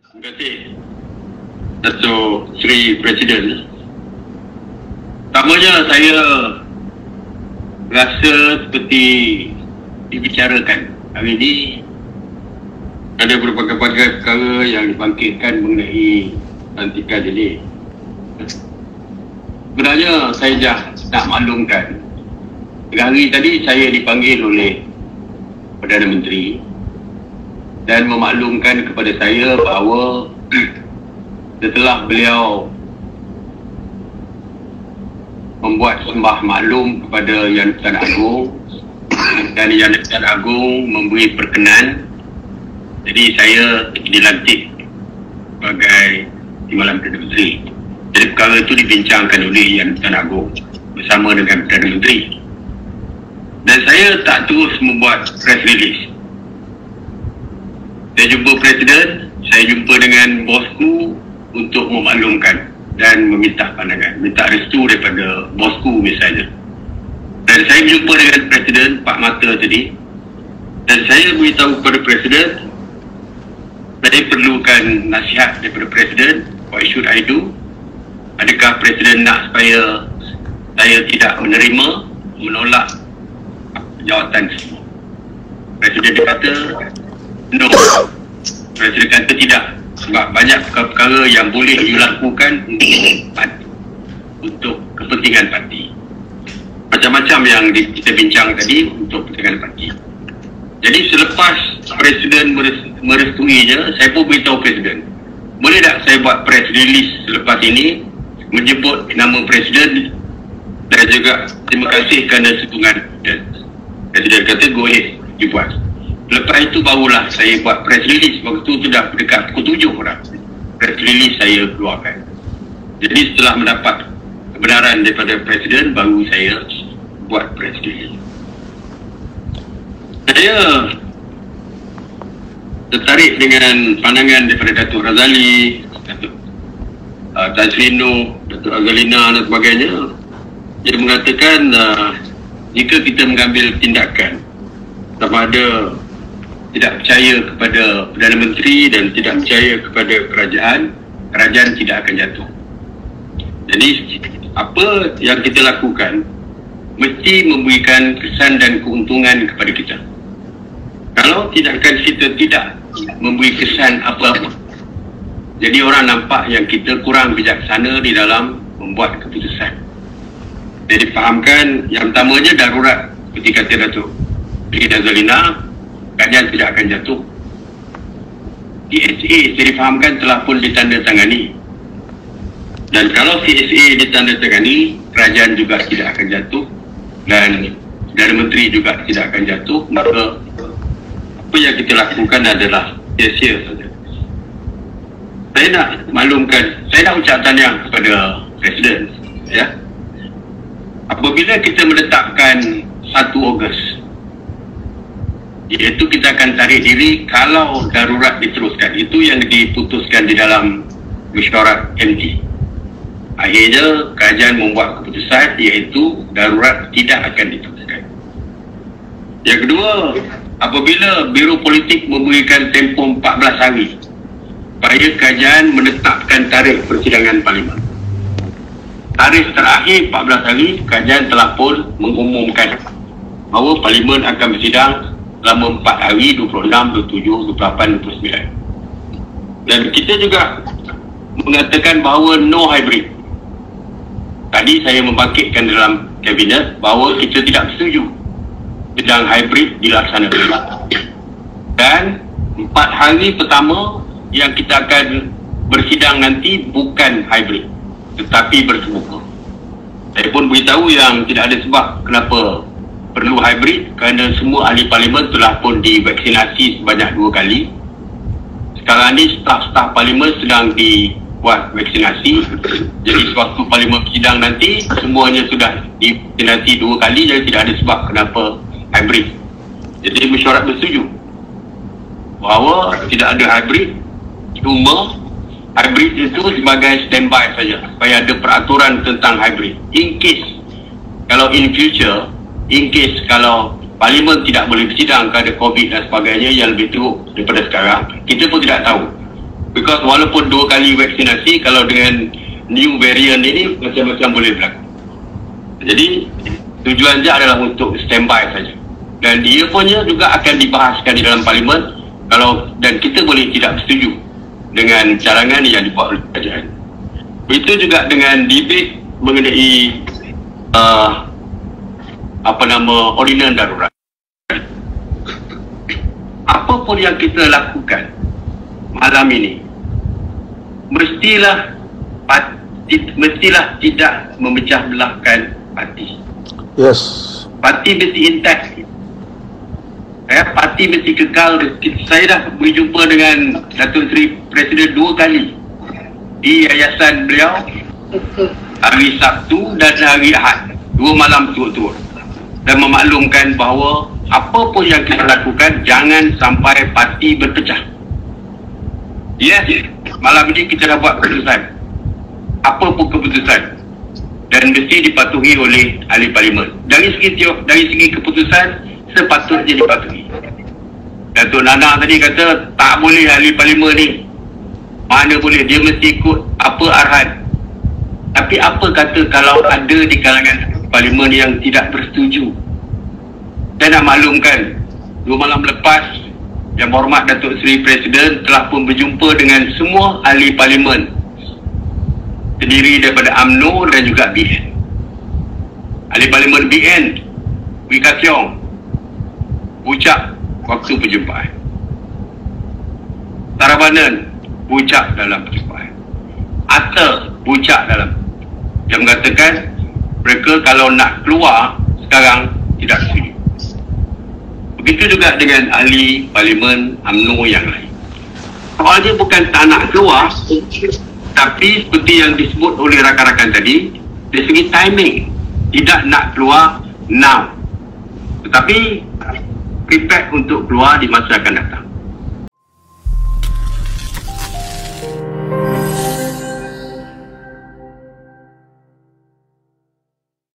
Terima kasih Datuk Seri Presiden. Pertamanya saya rasa seperti dibicarakan hari ini ada berbagai-bagai perkara yang dibangkitkan mengenai pelantikan ini. Sebenarnya saya dah nak maklumkan, hari tadi saya dipanggil oleh Perdana Menteri dan memaklumkan kepada saya bahawa setelah beliau membuat sembah maklum kepada Yang Dipertuan Agong dan Yang Dipertuan Agong memberi perkenan, jadi saya dilantik sebagai Timbalan Perdana Menteri. Jadi perkara itu dibincangkan oleh Yang Dipertuan Agong bersama dengan Perdana Menteri, dan saya tak terus membuat press release. Saya jumpa Presiden, saya jumpa dengan bosku untuk memaklumkan dan meminta pandangan, minta restu daripada bosku misalnya. Dan saya jumpa dengan Presiden Pak Mata tadi, dan saya beritahu kepada Presiden saya perlukan nasihat daripada Presiden. What should I do? Adakah Presiden nak supaya saya tidak menolak jawatan semua? Presiden dia kata no. Presiden kata tidak, sebab banyak perkara yang boleh dilakukan untuk kepentingan parti. Macam-macam yang kita bincang tadi untuk kepentingan parti. Jadi selepas Presiden merestuinya, saya pun beritahu Presiden, boleh tak saya buat press release selepas ini menyebut nama Presiden dan juga terima kasih kerana sokongan. Presiden kata go ahead, dibuat. Lepas itu barulah saya buat press release. Waktu itu dah dekat pukul 7 dah press release saya keluarkan. Jadi setelah mendapat kebenaran daripada Presiden, baru saya buat press release. Saya tertarik dengan pandangan daripada Datuk Razali, Datuk Tan Sri Noh, Datuk Azalina dan sebagainya. Dia mengatakan jika kita mengambil tindakan sama ada tidak percaya kepada Perdana Menteri dan tidak percaya kepada kerajaan tidak akan jatuh. Jadi apa yang kita lakukan mesti memberikan kesan dan keuntungan kepada kita. Kalau tindakan kita tidak memberi kesan apa-apa, jadi orang nampak yang kita kurang bijaksana di dalam membuat keputusan. Jadi fahamkan yang pertamanya darurat. Ketika kata Datuk Sri Azalina, kerajaan tidak akan jatuh. CSA saya difahamkan telah pun ditandatangani, dan kalau CSA ditandatangani, kerajaan juga tidak akan jatuh dan Perdana Menteri juga tidak akan jatuh. Maka apa yang kita lakukan adalah sia-sia saja. Saya nak maklumkan, saya nak ucap tahniah kepada Presiden, ya. Apabila kita menetapkan 1 Ogos, iaitu kita akan tarik diri kalau darurat diteruskan. Itu yang diputuskan di dalam mesyuarat MT. Akhirnya kerajaan membuat keputusan iaitu darurat tidak akan diteruskan. Yang kedua, apabila Biro Politik memberikan tempoh 14 hari supaya kerajaan menetapkan tarikh persidangan Parlimen. Tarikh terakhir 14 hari, kerajaan telah pun mengumumkan bahawa Parlimen akan bersidang selama 4 hari, 26, 27, 28, 29. Dan kita juga mengatakan bahawa no hybrid. Tadi saya membangkitkan dalam Kabinet bahawa kita tidak setuju sidang hybrid dilaksanakan. Dan 4 hari pertama yang kita akan bersidang nanti bukan hybrid, tetapi bersemuka. Saya pun beritahu yang tidak ada sebab kenapa perlu hybrid, kerana semua ahli Parlimen telah pun divaksinasi sebanyak 2 kali. Sekarang ni staf-staf Parlimen sedang dibuat vaksinasi. Jadi sewaktu Parlimen bersidang nanti, semuanya sudah divaksinasi 2 kali, jadi tidak ada sebab kenapa hybrid. Jadi mesyuarat bersetuju bahawa tidak ada hybrid. Cuma hybrid itu sebagai standby saja supaya ada peraturan tentang hybrid. In case kalau in future, in case kalau Parlimen tidak boleh bersidang kerana COVID dan sebagainya yang lebih teruk daripada sekarang, kita pun tidak tahu. Because walaupun 2 kali vaksinasi, kalau dengan new variant ini macam-macam boleh berlaku. Jadi tujuan dia adalah untuk standby saja. Dan dia punya juga akan dibahaskan di dalam parlimen dan kita boleh tidak bersetuju dengan carangan yang dibuat oleh kerajaan. Itu juga dengan debate mengenai ordinan darurat. Apa pun yang kita lakukan malam ini mestilah tidak memecah belahkan parti. Yes. Parti mesti intact. Parti mesti kekal. Saya dah berjumpa dengan Datuk Seri Presiden 2 kali di yayasan beliau, hari Sabtu dan hari Ahad, 2 malam turut-turut, dan memaklumkan bahawa apa pun yang kita lakukan jangan sampai parti berpecah. Yes, malam ini kita dah buat keputusan. Apa pun keputusan, dan mesti dipatuhi oleh ahli parlimen. Dari segi keputusan sepatutnya dipatuhi. Datuk Nana tadi kata tak boleh ahli parlimen ni. Mana boleh, dia mesti ikut apa arahan. Tapi apa kata kalau ada di kalangan parlimen yang tidak bersetuju? Saya nak maklumkan 2 malam lepas, Yang Berhormat Datuk Seri Presiden telah pun berjumpa dengan semua ahli parlimen, terdiri daripada UMNO dan juga BN. Ahli parlimen BN, Wee Ka Siong, ucap waktu perjumpaan. Sarabanan ucap dalam perjumpaan. Atta ucap dalam, yang mengatakan mereka kalau nak keluar sekarang tidak setuju. Begitu juga dengan ahli parlimen UMNO yang lain. Soalnya bukan tak nak keluar, tapi seperti yang disebut oleh rakan-rakan tadi, dari segi timing, tidak nak keluar now, tetapi prepare untuk keluar di masa akan datang.